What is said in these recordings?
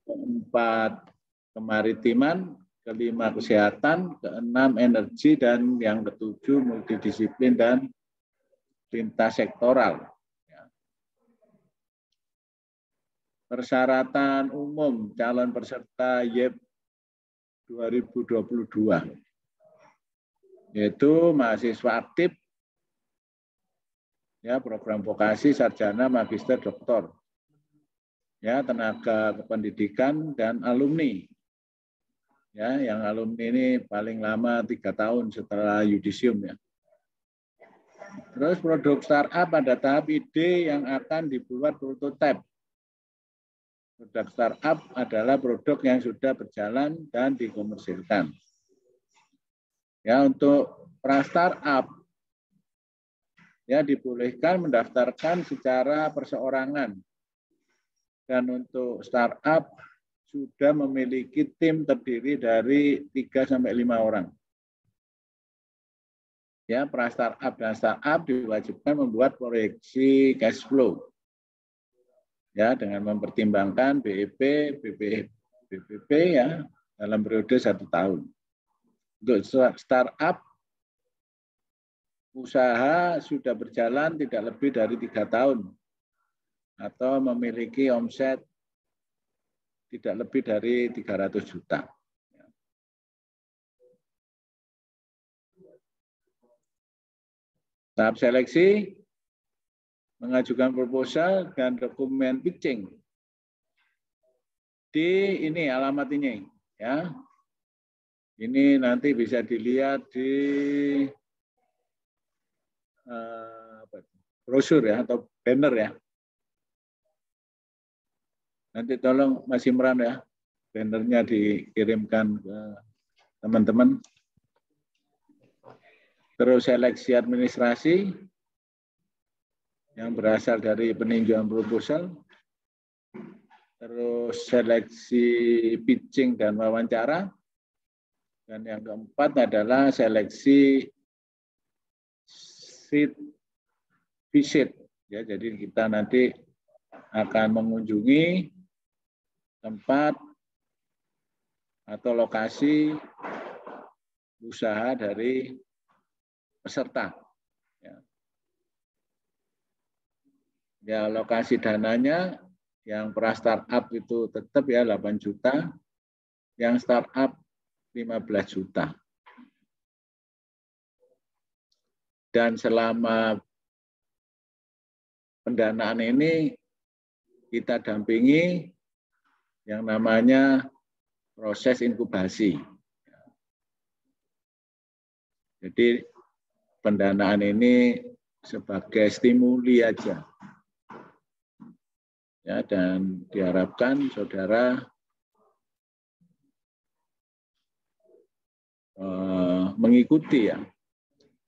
keempat kemaritiman, kelima kesehatan, keenam energi, dan yang ketujuh multidisiplin dan lintas sektoral. Persyaratan umum calon peserta YEP 2022, yaitu mahasiswa aktif, ya, program vokasi, sarjana, magister, doktor, ya, tenaga kependidikan, dan alumni. Ya, yang alumni ini paling lama 3 tahun setelah yudisium, ya. Terus produk startup pada tahap ide yang akan dibuat prototipe. Produk startup adalah produk yang sudah berjalan dan dikomersilkan. Ya, untuk pra startup, ya, dibolehkan mendaftarkan secara perseorangan. Dan untuk startup sudah memiliki tim terdiri dari 3 sampai 5 orang. Ya, pra startup dan startup diwajibkan membuat proyeksi cash flow. Ya, dengan mempertimbangkan BEP, BPP, ya, dalam periode 1 tahun. Untuk startup, usaha sudah berjalan tidak lebih dari 3 tahun atau memiliki omset tidak lebih dari 300 juta. Tahap seleksi, mengajukan proposal dan dokumen pitching. Di ini alamat ini, ya. Ini nanti bisa dilihat di brosur, ya, atau banner, ya. Nanti tolong Mas Imran, ya, bannernya dikirimkan ke teman-teman. Terus seleksi administrasi yang berasal dari peninjauan proposal, terus seleksi pitching dan wawancara, dan yang keempat adalah seleksi site visit. Ya, jadi kita nanti akan mengunjungi tempat atau lokasi usaha dari peserta. Ya, lokasi dananya yang pra startup itu tetap, ya, 8 juta, yang startup 15 juta. Dan selama pendanaan ini kita dampingi yang namanya proses inkubasi. Jadi pendanaan ini sebagai stimuli aja. Ya, dan diharapkan saudara mengikuti, ya,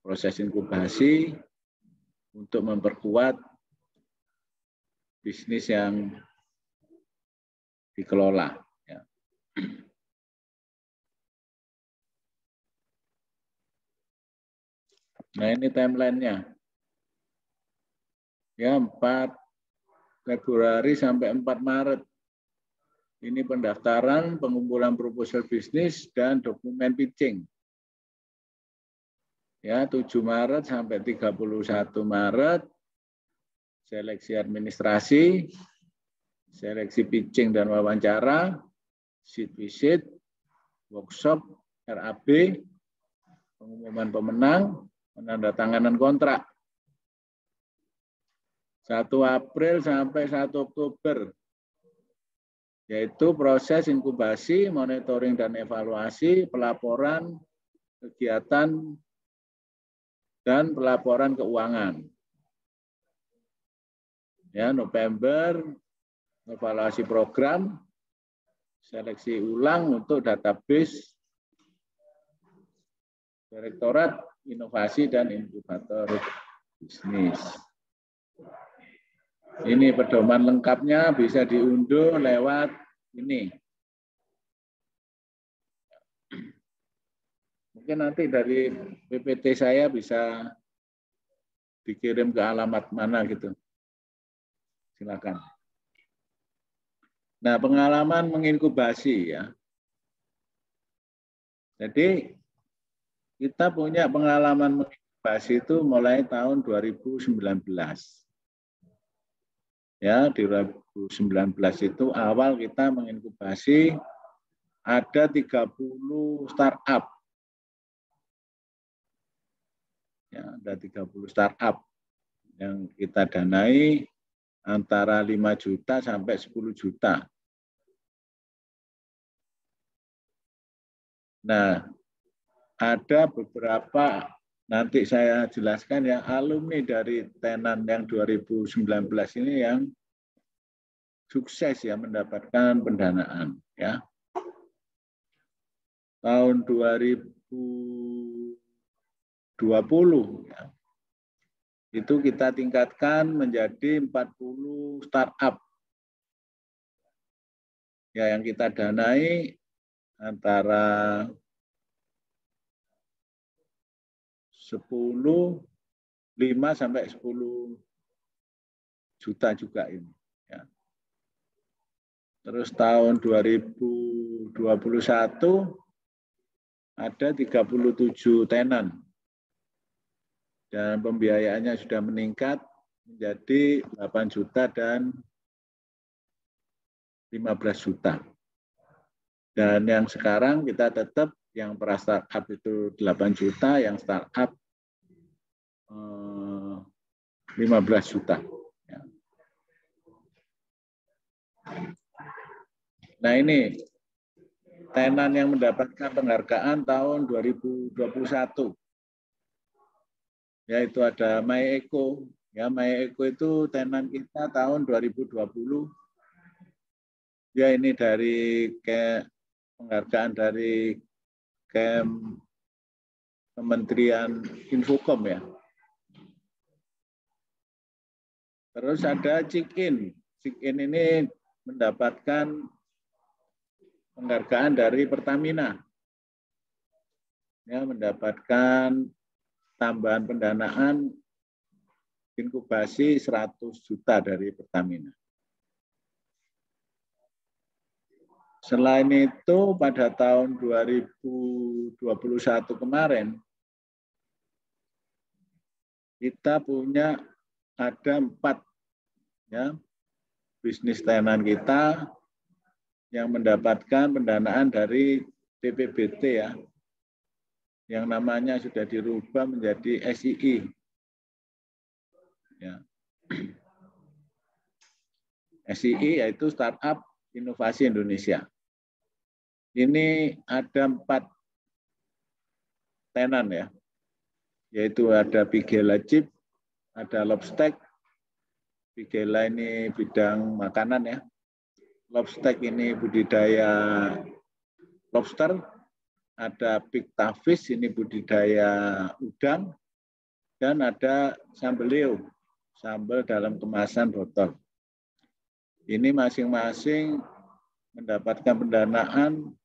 proses inkubasi untuk memperkuat bisnis yang dikelola. Ya. Nah, ini timelinenya. Ya, 4 Februari sampai 4 Maret. Ini pendaftaran, pengumpulan proposal bisnis, dan dokumen pitching. Ya, 7 Maret sampai 31 Maret, seleksi administrasi, seleksi pitching dan wawancara, site visit, workshop, RAB, pengumuman pemenang, penandatanganan kontrak. 1 April sampai 1 Oktober, yaitu proses inkubasi, monitoring dan evaluasi, pelaporan kegiatan, dan pelaporan keuangan. Ya, November, evaluasi program, seleksi ulang untuk database, Direktorat Inovasi dan Inkubator Bisnis. Ini pedoman lengkapnya bisa diunduh lewat ini. Mungkin nanti dari PPT saya bisa dikirim ke alamat mana gitu. Silakan. Nah, pengalaman menginkubasi ya. Jadi kita punya pengalaman menginkubasi itu mulai tahun 2019. Ya, di 2019 itu awal kita menginkubasi ada 30 startup. Ya, ada 30 startup yang kita danai antara 5 juta sampai 10 juta. Nah, ada beberapa, nanti saya jelaskan ya, alumni dari Tenan yang 2019 ini yang sukses ya mendapatkan pendanaan ya. Tahun 2020 ya, itu kita tingkatkan menjadi 40 startup ya yang kita danai antara 5 sampai 10 juta juga ini. Ya. Terus tahun 2021 ada 37 tenan dan pembiayaannya sudah meningkat menjadi 8 juta dan 15 juta. Dan yang sekarang kita tetap yang pra startup itu 8 juta, yang startup 15 juta. Nah ini tenan yang mendapatkan penghargaan tahun 2021. Yaitu ada MyEco. Ya, MyEco itu tenan kita tahun 2020. Ya ini dari penghargaan dari Kementerian Infokom ya. Terus ada Chikin. Chikin ini mendapatkan penghargaan dari Pertamina. Ya, mendapatkan tambahan pendanaan inkubasi 100 juta dari Pertamina. Selain itu pada tahun 2021 kemarin kita punya ada 4 ya, bisnis tenan kita yang mendapatkan pendanaan dari BPBT ya, yang namanya sudah dirubah menjadi SII. Ya. SII yaitu Startup Inovasi Indonesia. Ini ada 4 tenan ya, yaitu ada Bigela Chip, ada Lobstek. Bigela ini bidang makanan ya. Lobstek ini budidaya lobster. Ada Pictafish ini budidaya udang. Dan ada Sambeleo, sambal dalam kemasan botol. Ini masing-masing mendapatkan pendanaan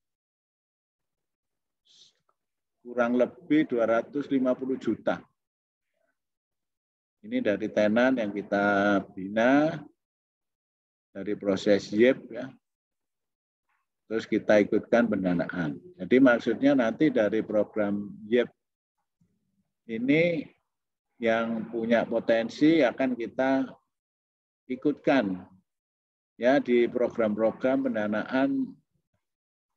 kurang lebih 250 juta. Ini dari tenan yang kita bina, dari proses YEP ya. Terus kita ikutkan pendanaan. Jadi maksudnya nanti dari program YEP ini yang punya potensi akan kita ikutkan ya di program-program pendanaan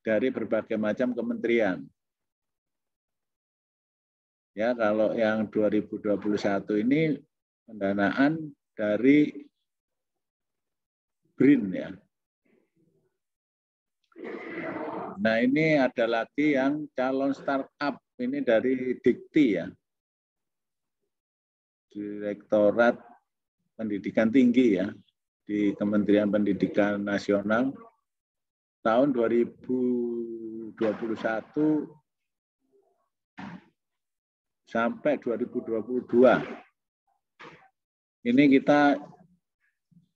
dari berbagai macam kementerian. Ya, kalau yang 2021 ini pendanaan dari BRIN ya. Nah, ini ada lagi yang calon startup ini dari Dikti ya. Direktorat Pendidikan Tinggi ya di Kementerian Pendidikan Nasional tahun 2021 sampai 2022. Ini kita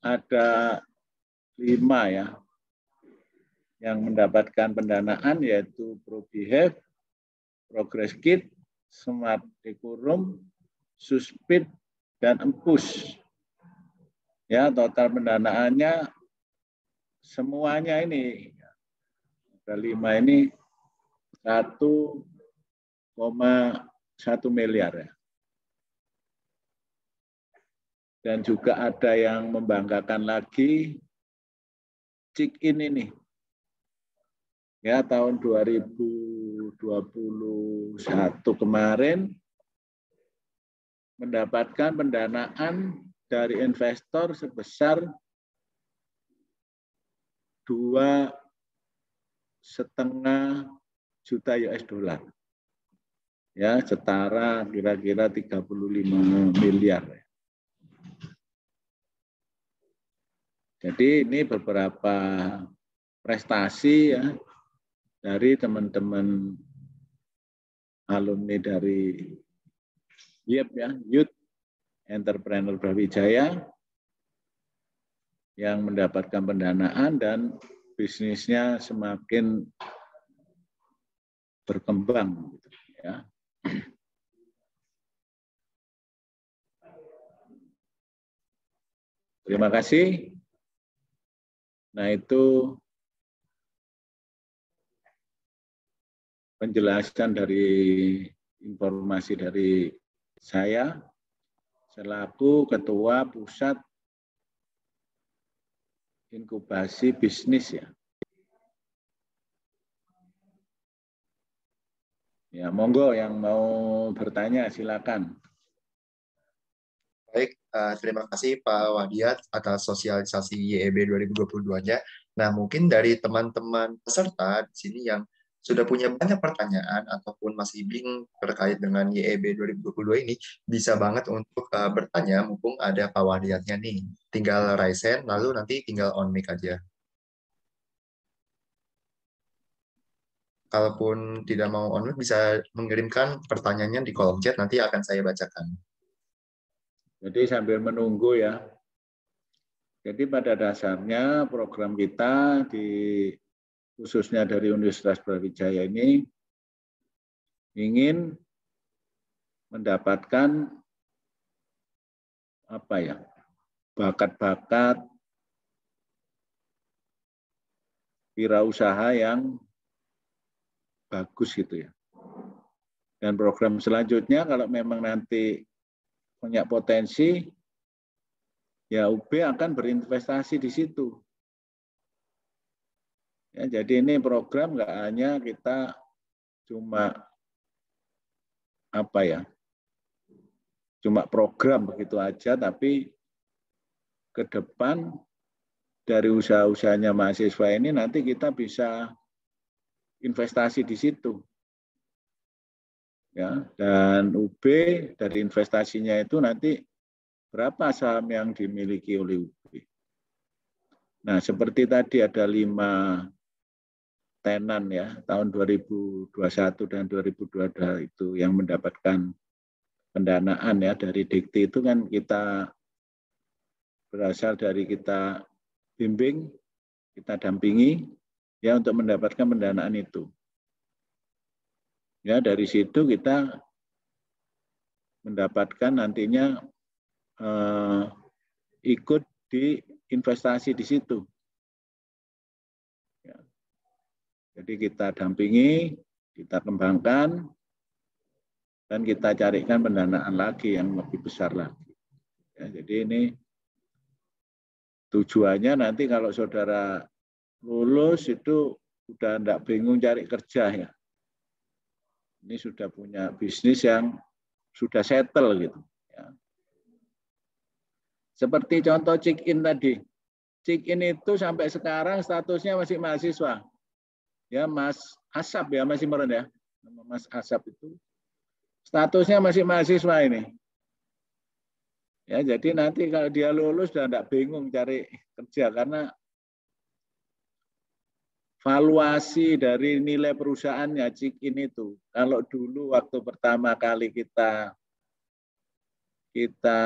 ada 5 ya yang mendapatkan pendanaan yaitu ProBehave, Progress Kit, Smart Decorum, Suspid, dan Empus. Ya, total pendanaannya semuanya ini, ada 5 ini 1,1 miliar ya. Dan juga ada yang membanggakan lagi, Chick-in ini. Ya, tahun 2021 kemarin mendapatkan pendanaan dari investor sebesar 2,5 juta US dollar. Ya, setara kira-kira 35 miliar. Jadi ini beberapa prestasi ya dari teman-teman alumni dari YEP ya, Youth Entrepreneur Brawijaya yang mendapatkan pendanaan dan bisnisnya semakin berkembang gitu, ya. Terima kasih. Nah, itu penjelasan dari informasi dari saya selaku Ketua Pusat Inkubasi Bisnis ya. Ya, monggo yang mau bertanya silakan. Baik, terima kasih Pak Wadiat atas sosialisasi YEB 2022-nya. Nah, mungkin dari teman-teman peserta di sini yang sudah punya banyak pertanyaan ataupun masih bingung terkait dengan YEB 2022 ini, bisa banget untuk bertanya, mumpung ada Pak Wadiatnya nih. Tinggal raise hand, lalu nanti tinggal on mic aja. Kalaupun tidak mau on mic, bisa mengirimkan pertanyaannya di kolom chat, nanti akan saya bacakan. Jadi sambil menunggu ya. Jadi pada dasarnya program kita khususnya dari Universitas Brawijaya ini ingin mendapatkan apa ya, bakat-bakat wirausaha yang bagus gitu ya. Dan program selanjutnya kalau memang nanti punya potensi, ya UB akan berinvestasi di situ. Ya, jadi ini program nggak hanya kita cuma apa ya, cuma program begitu aja, tapi ke depan dari usaha-usahanya mahasiswa ini nanti kita bisa investasi di situ. Ya, dan UB dari investasinya itu nanti berapa saham yang dimiliki oleh UB. Nah, seperti tadi ada 5 tenan ya, tahun 2021 dan 2022 itu yang mendapatkan pendanaan ya dari Dikti itu kan kita berasal dari kita bimbing, kita dampingi ya untuk mendapatkan pendanaan itu. Ya, dari situ kita mendapatkan nantinya ikut di investasi di situ. Ya. Jadi kita dampingi, kita kembangkan, dan kita carikan pendanaan lagi yang lebih besar lagi. Ya, jadi ini tujuannya nanti kalau saudara lulus itu udah enggak bingung cari kerja ya. Ini sudah punya bisnis yang sudah settle gitu. Ya. Seperti contoh Chick-in tadi. Chick-in itu sampai sekarang statusnya masih mahasiswa. Ya, Mas Asap ya, masih meren ya. Nama Mas Asap itu statusnya masih mahasiswa ini. Ya, jadi nanti kalau dia lulus sudah enggak bingung cari kerja karena valuasi dari nilai perusahaannya Chick-in itu. Kalau dulu waktu pertama kali kita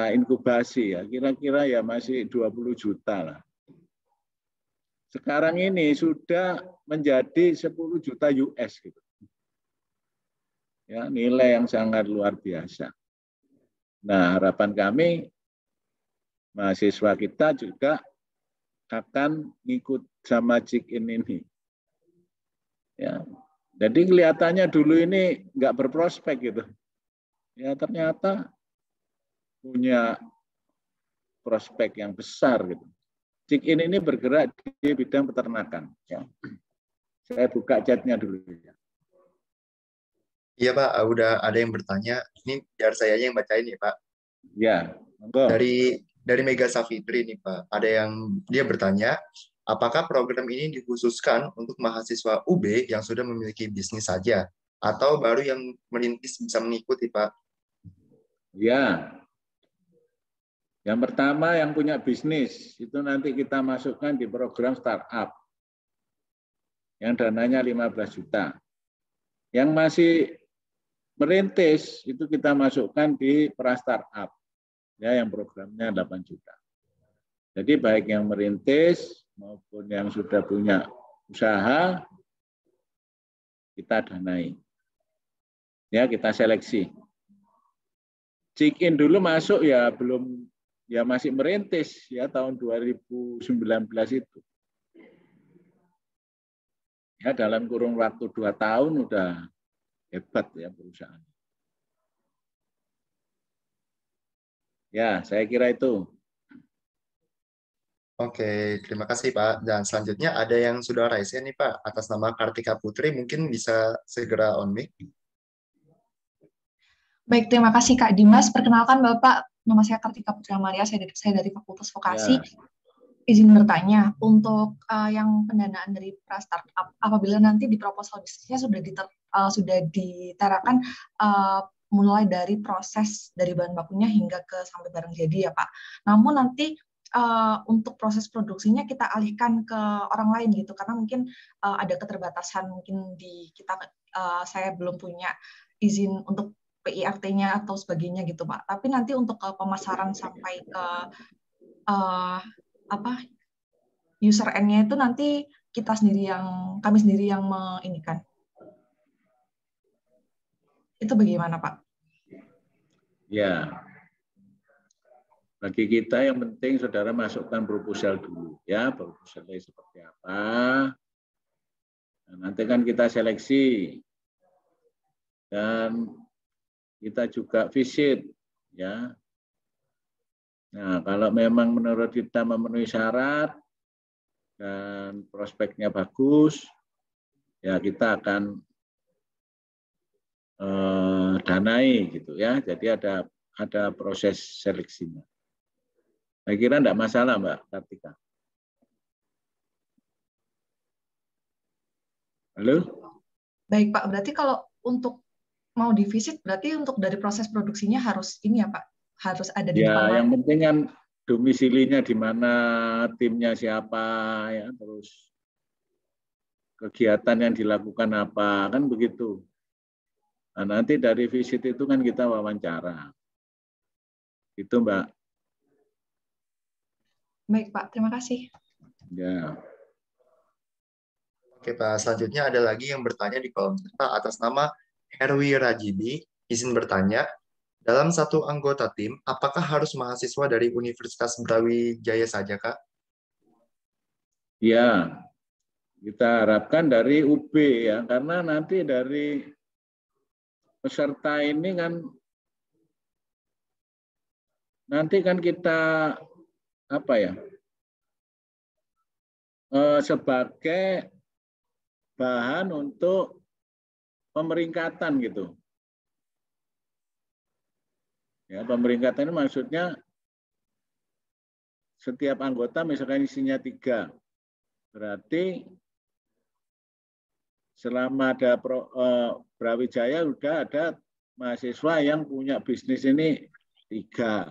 inkubasi ya, kira-kira ya masih 20 juta lah. Sekarang ini sudah menjadi 10 juta US gitu. Ya, nilai yang sangat luar biasa. Nah, harapan kami mahasiswa kita juga akan sama check-in ini. Ya. Jadi kelihatannya dulu ini nggak berprospek gitu. Ya ternyata punya prospek yang besar gitu. Check-in ini bergerak di bidang peternakan. Ya. Saya buka chatnya dulu. Iya Pak, udah ada yang bertanya. Ini biar saya aja yang bacain ya Pak. Ya, monggo. Dari Mega Savitri nih Pak, ada yang dia bertanya, apakah program ini dikhususkan untuk mahasiswa UB yang sudah memiliki bisnis saja, atau baru yang merintis bisa mengikuti Pak? Ya, yang pertama yang punya bisnis itu nanti kita masukkan di program startup yang dananya 15 juta. Yang masih merintis itu kita masukkan di pra startup ya yang programnya 8 juta. Jadi baik yang merintis maupun yang sudah punya usaha kita danai. Ya, kita seleksi. Check-in dulu masuk ya belum ya masih merintis ya tahun 2019 itu. Ya dalam kurun waktu 2 tahun udah hebat ya perusahaan. Ya, saya kira itu. Oke, terima kasih Pak. Dan selanjutnya ada yang sudah raise nih Pak, atas nama Kartika Putri, mungkin bisa segera on mic. Baik, terima kasih Kak Dimas. Perkenalkan Bapak, nama saya Kartika Putri Amalia, saya dari Fakultas Vokasi. Ya. Izin bertanya, untuk yang pendanaan dari pra startup, apabila nanti di proposal bisnisnya sudah diterakan mulai dari proses dari bahan bakunya hingga ke sampai barang jadi ya Pak. Namun nanti untuk proses produksinya kita alihkan ke orang lain gitu, karena mungkin ada keterbatasan mungkin di kita, saya belum punya izin untuk PIRT-nya atau sebagainya gitu Pak. Tapi nanti untuk pemasaran sampai ke user end-nya itu nanti kami sendiri yang menginikan. Itu bagaimana Pak? Ya. Bagi kita yang penting saudara masukkan proposal dulu ya, proposalnya seperti apa. Nah, nanti kan kita seleksi dan kita juga visit ya. Nah, kalau memang menurut kita memenuhi syarat dan prospeknya bagus, ya kita akan danai gitu ya. Jadi ada proses seleksinya. Saya kira enggak masalah Mbak Kartika. Halo? Baik Pak, berarti kalau untuk mau divisit berarti untuk dari proses produksinya harus ini ya Pak, harus ada di depan. Ya, yang penting kan domisilinya di mana, timnya siapa, ya, terus kegiatan yang dilakukan apa, kan begitu. Nah, nanti dari visit itu kan kita wawancara. Itu Mbak. Baik Pak, terima kasih. Ya. Oke Pak, selanjutnya ada lagi yang bertanya di kolom chat Pak, atas nama Herwi Rajibi, izin bertanya, dalam satu anggota tim, apakah harus mahasiswa dari Universitas Brawijaya saja Kak? Ya, kita harapkan dari UB ya, karena nanti dari peserta ini kan nanti kan kita apa ya sebagai bahan untuk pemeringkatan gitu. Ya, pemeringkatan ini maksudnya setiap anggota misalkan isinya 3, berarti selama ada Brawijaya sudah ada mahasiswa yang punya bisnis ini 3.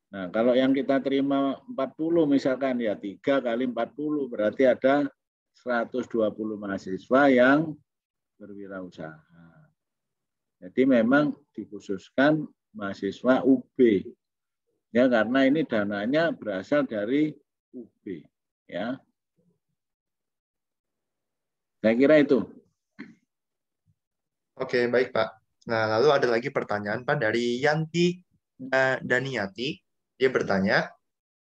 Nah, kalau yang kita terima 40 misalkan ya 3 kali 40 berarti ada 120 mahasiswa yang berwirausaha. Jadi memang dikhususkan mahasiswa UB. Ya, karena ini dananya berasal dari UB, ya. Saya kira itu. Oke, baik Pak. Nah, lalu ada lagi pertanyaan Pak dari Yanti Daniati. Dia bertanya,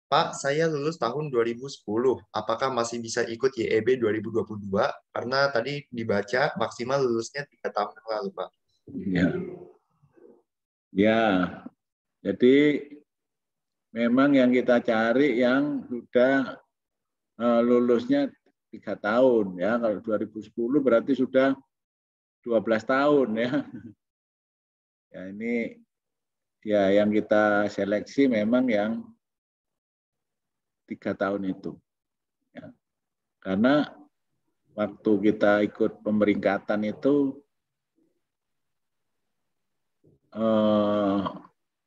Pak, saya lulus tahun 2010. Apakah masih bisa ikut YEB 2022? Karena tadi dibaca maksimal lulusnya 3 tahun yang lalu, Pak. Ya, ya. Jadi memang yang kita cari yang sudah lulusnya 3 tahun ya. Kalau 2010 berarti sudah 12 tahun ya. Ya ini ya yang kita seleksi memang yang 3 tahun itu. Ya. Karena waktu kita ikut pemeringkatan itu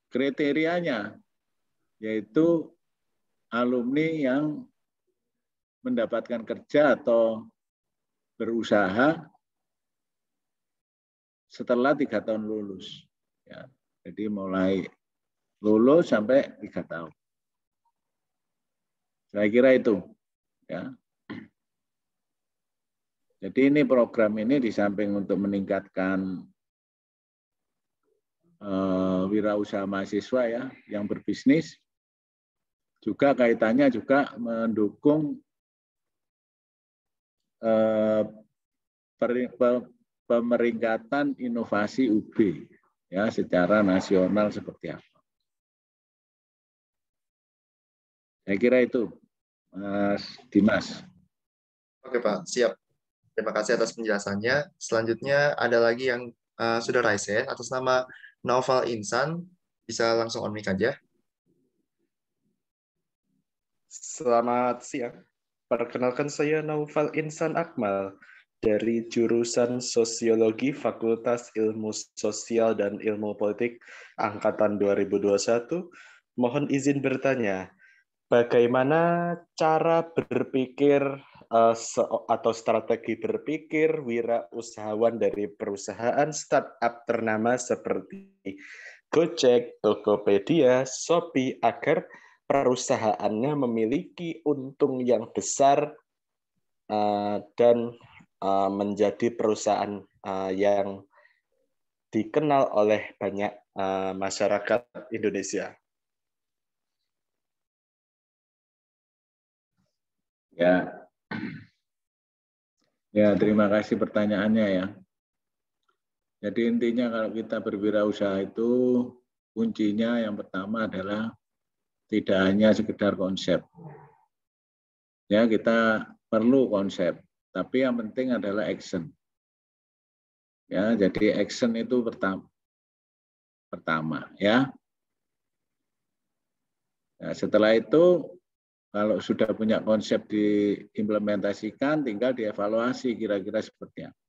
kriterianya yaitu alumni yang mendapatkan kerja atau berusaha setelah 3 tahun lulus. Ya, jadi mulai lulus sampai 3 tahun. Saya kira itu. Ya. Jadi ini program ini di samping untuk meningkatkan wirausaha mahasiswa ya yang berbisnis, juga kaitannya juga mendukung pemeringkatan inovasi UB ya secara nasional seperti apa. Saya kira itu, Mas Dimas. Oke, Pak. Siap. Terima kasih atas penjelasannya. Selanjutnya ada lagi yang sudah raise hand atas nama Naufal Insan. Bisa langsung on mic aja. Selamat siang. Perkenalkan saya Naufal Insan Akmal dari jurusan Sosiologi Fakultas Ilmu Sosial dan Ilmu Politik Angkatan 2021. Mohon izin bertanya, bagaimana cara berpikir atau strategi berpikir wirausahawan dari perusahaan startup ternama seperti Gojek, Tokopedia, Shopee agar perusahaannya memiliki untung yang besar dan menjadi perusahaan yang dikenal oleh banyak masyarakat Indonesia. Ya, terima kasih pertanyaannya ya. Jadi intinya kalau kita berwirausaha itu kuncinya yang pertama adalah tidak hanya sekedar konsep. Ya, kita perlu konsep, tapi yang penting adalah action. Ya, jadi action itu pertama ya. Nah, setelah itu kalau sudah punya konsep diimplementasikan, tinggal dievaluasi kira-kira seperti apa.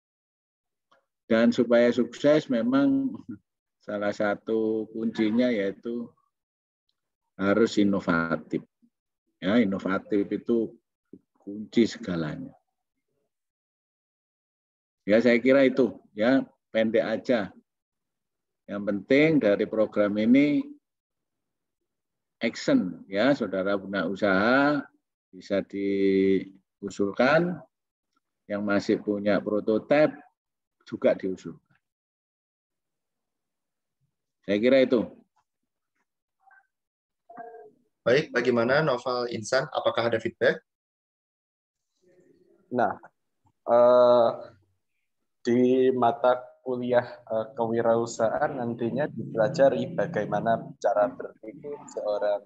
Dan supaya sukses memang salah satu kuncinya yaitu harus inovatif. Ya, inovatif itu kunci segalanya. Ya, saya kira itu ya, pendek aja. Yang penting dari program ini action ya, saudara punya usaha bisa diusulkan, yang masih punya prototipe juga diusulkan. Saya kira itu. Baik, bagaimana Naufal Insan? Apakah ada feedback? Nah, di mata kuliah kewirausahaan nantinya dipelajari bagaimana cara berpikir seorang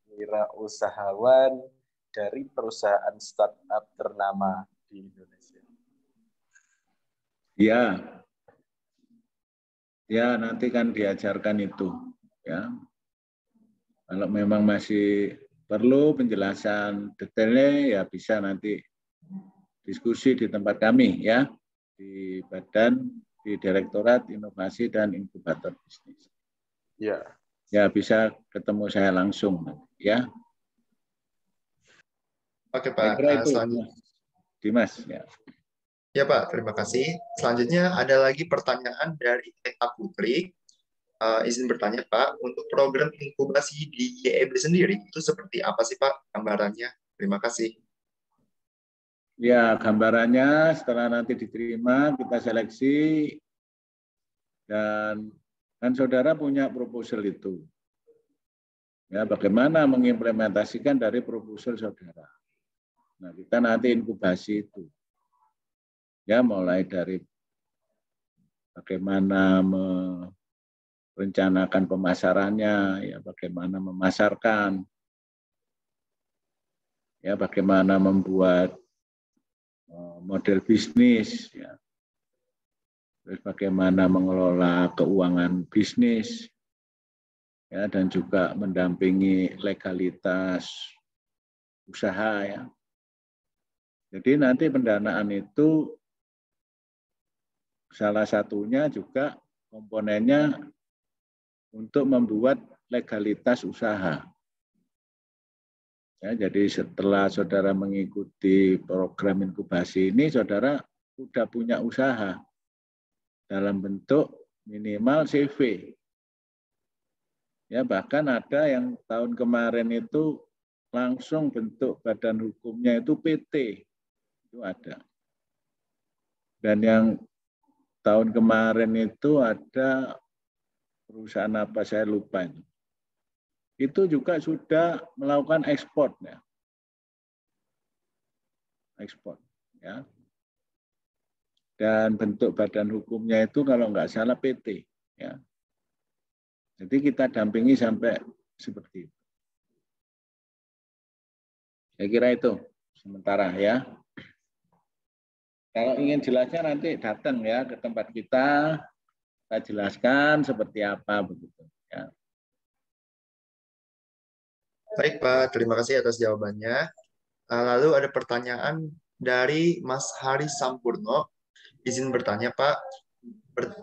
wirausahawan dari perusahaan startup ternama di Indonesia. Ya nanti kan diajarkan itu. Ya, kalau memang masih perlu penjelasan detailnya ya bisa nanti diskusi di tempat kami ya, di Direktorat Inovasi dan Inkubator Bisnis. Ya. Ya bisa ketemu saya langsung ya. Oke Pak. Selanjutnya Dimas ya. Ya Pak, terima kasih. Selanjutnya ada lagi pertanyaan dari Eka Putri. Izin bertanya Pak, untuk program inkubasi di YEB sendiri itu seperti apa sih Pak gambarannya? Terima kasih. Ya, gambarannya setelah nanti diterima, kita seleksi, dan kan saudara punya proposal itu. Ya, bagaimana mengimplementasikan dari proposal saudara. Nah, kita nanti inkubasi itu. Ya, mulai dari bagaimana merencanakan pemasarannya, ya, bagaimana memasarkan, ya, bagaimana membuat model bisnis, ya, terus bagaimana mengelola keuangan bisnis, ya, dan juga mendampingi legalitas usaha, ya. Jadi nanti pendanaan itu salah satunya juga komponennya untuk membuat legalitas usaha. Ya, jadi setelah saudara mengikuti program inkubasi ini, saudara sudah punya usaha dalam bentuk minimal CV. Ya, bahkan ada yang tahun kemarin itu langsung bentuk badan hukumnya itu PT. Itu ada. Dan yang tahun kemarin itu ada perusahaan apa saya lupa itu. Itu juga sudah melakukan ekspor, ya. Ekspor, ya. Dan bentuk badan hukumnya itu kalau nggak salah PT, ya. Jadi kita dampingi sampai seperti itu. Saya kira itu sementara, ya. Kalau ingin jelasnya nanti datang, ya, ke tempat kita jelaskan seperti apa begitu, ya. Baik Pak, terima kasih atas jawabannya. Lalu ada pertanyaan dari Mas Hari Sampurno. Izin bertanya Pak,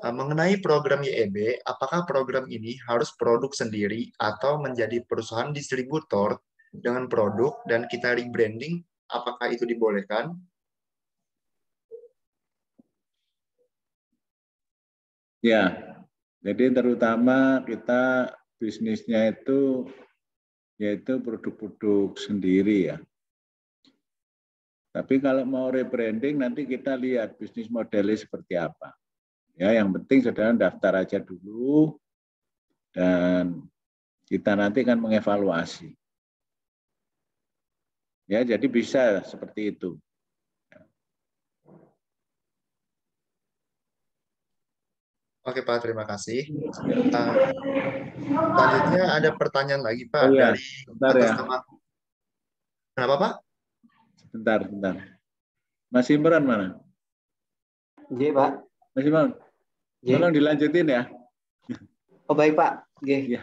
mengenai program YEB, apakah program ini harus produk sendiri atau menjadi perusahaan distributor dengan produk dan kita rebranding, apakah itu dibolehkan? Ya, jadi terutama kita bisnisnya itu yaitu produk-produk sendiri, ya. Tapi kalau mau rebranding nanti kita lihat bisnis modelnya seperti apa. Ya, yang penting saudara daftar aja dulu dan kita nanti akan mengevaluasi. Ya, jadi bisa seperti itu. Oke Pak, terima kasih. Selanjutnya ada pertanyaan lagi Pak iya. dari Bentar, atas ya. nama. Kenapa Pak? Sebentar. Mas Imran mana? Oke Pak. Mas Imran, tolong dilanjutin, ya. Oh baik Pak. Ya.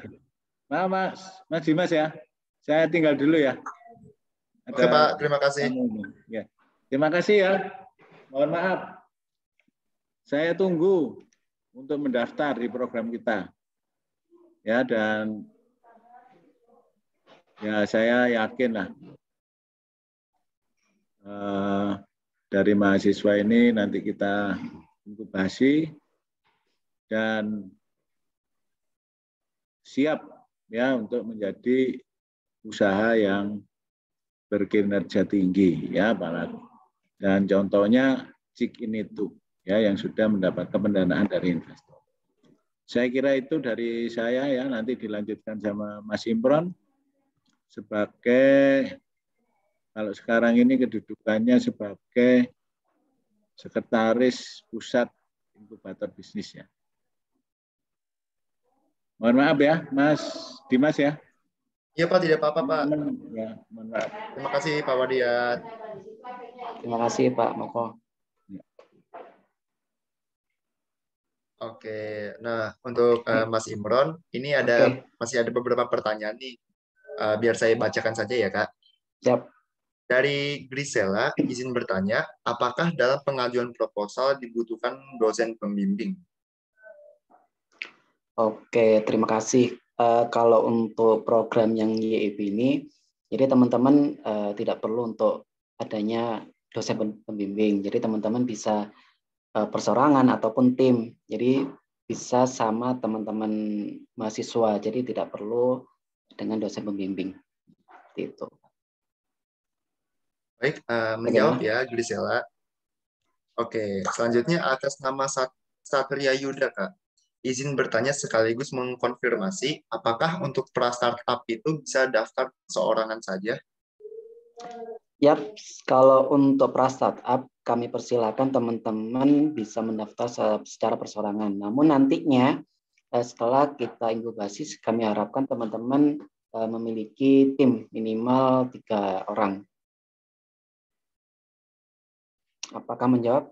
Nah, Mas Dimas, ya. Saya tinggal dulu, ya. Oke Pak, terima kasih. Ya. Terima kasih, ya. Mohon maaf. Saya tunggu untuk mendaftar di program kita. Ya, dan ya saya yakin lah dari mahasiswa ini nanti kita inkubasi dan siap, ya, untuk menjadi usaha yang berkinerja tinggi, ya, Pak. Dan contohnya Cik ini tuh, ya, yang sudah mendapatkan pendanaan dari investor. Saya kira itu dari saya, ya. Nanti dilanjutkan sama Mas Imron sebagai, kalau sekarang ini kedudukannya sebagai sekretaris pusat inkubator bisnis, ya. Mohon maaf, ya, Mas Dimas, ya. Iya Pak, tidak apa-apa Pak. Ya, mohon maaf. Terima kasih Pak Wadiat. Terima kasih Pak Moko. Oke, nah untuk Mas Imron, ini masih ada beberapa pertanyaan nih. Biar saya bacakan saja ya Kak. Siap. Dari Grisela, izin bertanya, apakah dalam pengajuan proposal dibutuhkan dosen pembimbing? Oke, terima kasih. Kalau untuk program yang YEB ini, jadi teman-teman tidak perlu untuk adanya dosen pembimbing. Jadi teman-teman bisa perseorangan ataupun tim. Jadi bisa sama teman-teman mahasiswa. Jadi tidak perlu dengan dosen pembimbing. Seperti itu. Baik, menjawab ya Grisela. Oke, selanjutnya atas nama Satria Yuda Kak. izin bertanya sekaligus mengkonfirmasi, apakah untuk pra-startup itu bisa daftar seorangan saja? Yap, kalau untuk pra-startup, kami persilakan teman-teman bisa mendaftar secara perseorangan. Namun nantinya, setelah kita inkubasi, kami harapkan teman-teman memiliki tim minimal 3 orang. Apakah menjawab?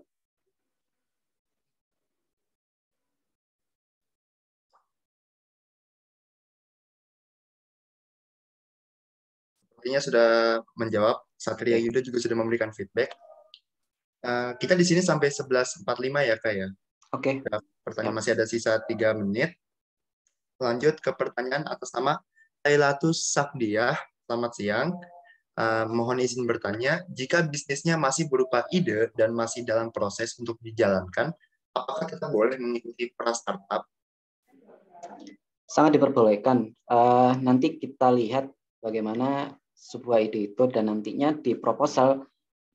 Sepertinya sudah menjawab. Satria Yuda juga sudah memberikan feedback. Kita di sini sampai 11.45 ya, Kak ya? Oke. Pertanyaan masih ada sisa 3 menit. Lanjut ke pertanyaan atas nama Ailatus Sakdiah. Selamat siang. Mohon izin bertanya, jika bisnisnya masih berupa ide dan masih dalam proses untuk dijalankan, apakah kita boleh mengikuti pra-startup? Sangat diperbolehkan. Nanti kita lihat bagaimana sebuah ide itu dan nantinya di proposal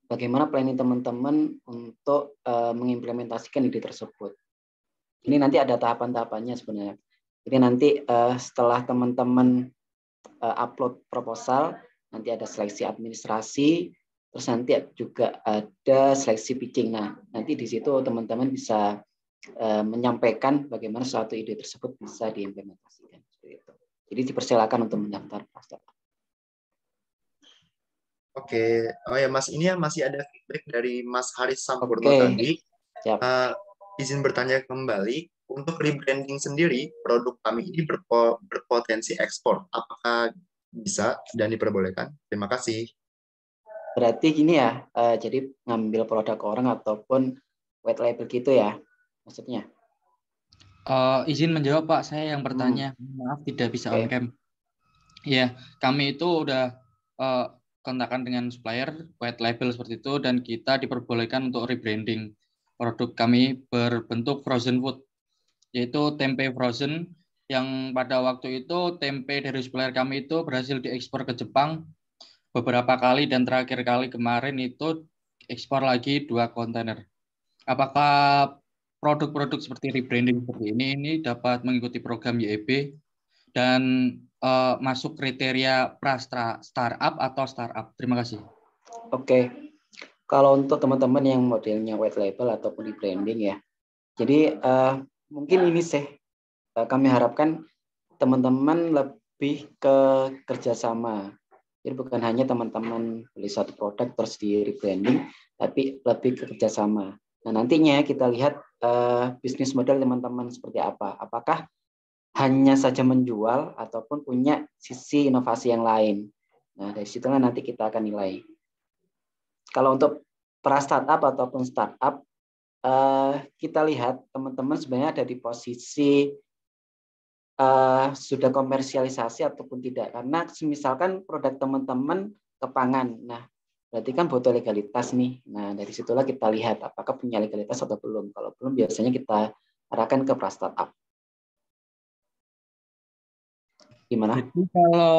bagaimana planning teman-teman untuk mengimplementasikan ide tersebut. Ini nanti ada tahapan-tahapannya sebenarnya. Jadi nanti setelah teman-teman upload proposal, nanti ada seleksi administrasi, terus nanti juga ada seleksi pitching. Nah, nanti di situ teman-teman bisa menyampaikan bagaimana suatu ide tersebut bisa diimplementasikan. Jadi dipersilakan untuk mendaftar pra-startup. Oke, oh ya Mas, ini ya masih ada feedback dari Mas Haris Sampurno tadi. Izin bertanya kembali, untuk rebranding sendiri, produk kami ini berpotensi ekspor. Apakah bisa dan diperbolehkan? Terima kasih. Berarti gini ya, jadi ngambil produk orang ataupun white label gitu ya, maksudnya? Izin menjawab Pak, saya yang bertanya. Maaf tidak bisa on cam. Ya, kami itu udah kontakkan dengan supplier white label seperti itu dan kita diperbolehkan untuk rebranding. Produk kami berbentuk frozen food, yaitu tempe frozen yang pada waktu itu tempe dari supplier kami itu berhasil diekspor ke Jepang beberapa kali dan terakhir kali kemarin itu ekspor lagi 2 kontainer. Apakah produk-produk seperti rebranding seperti ini dapat mengikuti program YEB dan masuk kriteria startup atau startup? Terima kasih. Oke. Kalau untuk teman-teman yang modelnya white label ataupun rebranding ya, jadi mungkin ini sih kami harapkan teman-teman lebih ke kerjasama. Jadi bukan hanya teman-teman beli satu produk terus di rebranding, tapi lebih ke kerjasama. Nah nantinya kita lihat bisnis model teman-teman seperti apa. Apakah hanya saja menjual ataupun punya sisi inovasi yang lain. Nah dari situlah nanti kita akan nilai. Kalau untuk pra startup ataupun startup, kita lihat teman-teman sebenarnya ada di posisi sudah komersialisasi ataupun tidak. Karena misalkan produk teman-teman ke pangan, nah berarti kan butuh legalitas nih. Nah dari situlah kita lihat apakah punya legalitas atau belum. Kalau belum biasanya kita arahkan ke pra startup. Gimana? Jadi kalau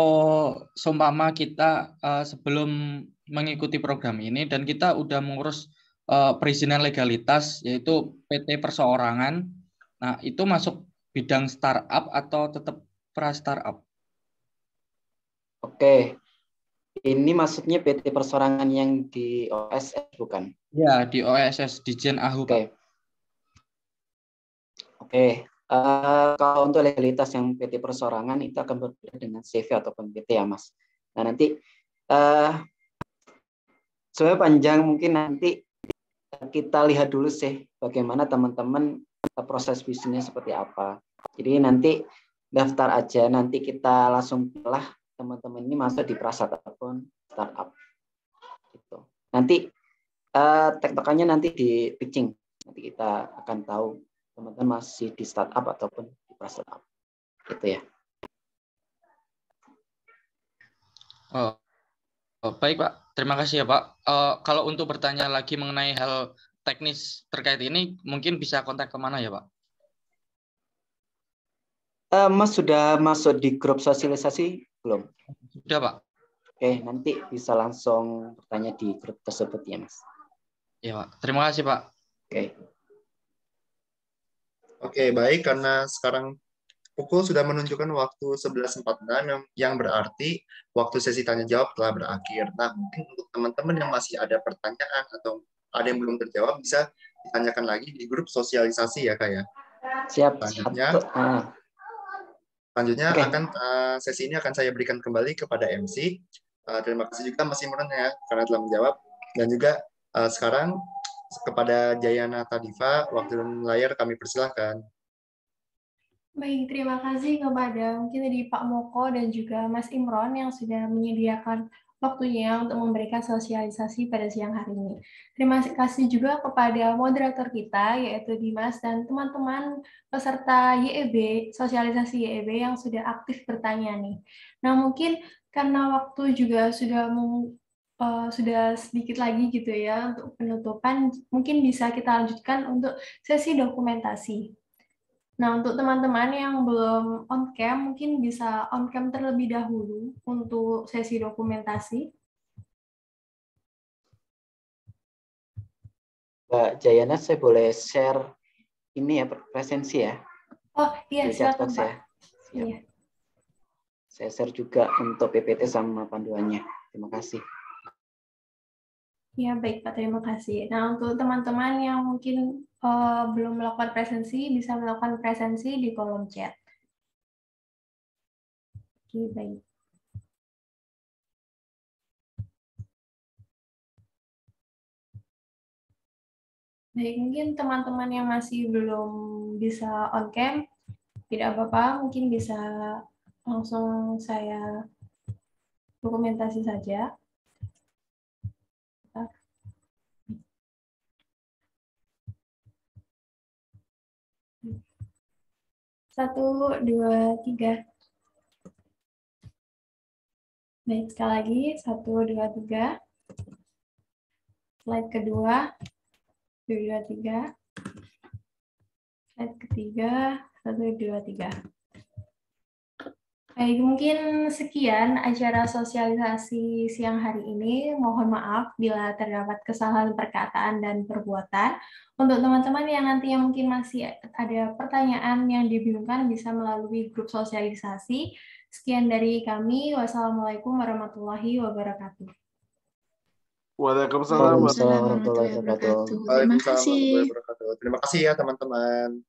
seumpama kita sebelum mengikuti program ini dan kita udah mengurus perizinan legalitas yaitu PT perseorangan, nah itu masuk bidang startup atau tetap pra startup? Oke, ini maksudnya PT perseorangan yang di OSS bukan? Ya, di OSS Dijen AHU. Oke. Kalau untuk legalitas yang PT perseorangan itu akan berbeda dengan CV ataupun PT ya Mas. Nah nanti sebenarnya panjang, mungkin nanti kita lihat dulu sih bagaimana teman-teman proses bisnisnya seperti apa. Jadi nanti daftar aja, nanti kita langsung pilih teman-teman ini masuk di pra-startup ataupun startup. Gitu. Nanti tektokannya nanti di pitching, nanti kita akan tahu teman-teman masih di startup ataupun di pra-startup. Gitu ya. Baik Pak, terima kasih ya Pak. Kalau untuk bertanya lagi mengenai hal teknis terkait ini, mungkin bisa kontak kemana ya Pak? Mas sudah masuk di grup sosialisasi belum? Sudah Pak. Oke, nanti bisa langsung bertanya di grup tersebut ya Mas. Ya Pak, terima kasih Pak. Oke. Oke, baik, karena sekarang pukul sudah menunjukkan waktu 11.46 yang berarti waktu sesi tanya jawab telah berakhir. Nah, mungkin untuk teman-teman yang masih ada pertanyaan atau ada yang belum terjawab bisa ditanyakan lagi di grup sosialisasi ya, Kak ya. Siap. Selanjutnya Oke. sesi ini akan saya berikan kembali kepada MC. Terima kasih juga Mas Imron ya karena telah menjawab, dan juga sekarang kepada Jayana Tadifa, waktu dan layar kami persilahkan. Baik, terima kasih kepada mungkin tadi Pak Moko dan juga Mas Imron yang sudah menyediakan waktunya untuk memberikan sosialisasi pada siang hari ini. Terima kasih juga kepada moderator kita, yaitu Dimas, dan teman-teman peserta YEB, sosialisasi YEB yang sudah aktif bertanya nih. Nah, mungkin karena waktu juga sudah sedikit lagi gitu ya untuk penutupan, mungkin bisa kita lanjutkan untuk sesi dokumentasi. Nah, untuk teman-teman yang belum on cam, mungkin bisa on cam terlebih dahulu untuk sesi dokumentasi. Mbak Jayana, saya boleh share ini ya, presensi ya? Oh iya, silakan Pak. Ya. Saya share juga untuk PPT sama panduannya. Terima kasih. Ya, baik Pak, terima kasih. Nah, untuk teman-teman yang mungkin belum melakukan presensi, bisa melakukan presensi di kolom chat. Oke, baik. Baik, mungkin teman-teman yang masih belum bisa on cam, tidak apa-apa, mungkin bisa langsung saya dokumentasi saja. 1, 2, 3. Baik, sekali lagi. 1, 2, 3. Slide kedua. 1, 2, 3. Slide ketiga. 1, 2, 3. Baik, mungkin sekian acara sosialisasi siang hari ini. Mohon maaf bila terdapat kesalahan perkataan dan perbuatan. Untuk teman-teman yang nantinya mungkin masih ada pertanyaan yang dibingungkan, bisa melalui grup sosialisasi. Sekian dari kami. Wassalamualaikum warahmatullahi wabarakatuh. Waalaikumsalam warahmatullahi wabarakatuh. Terima kasih ya teman-teman.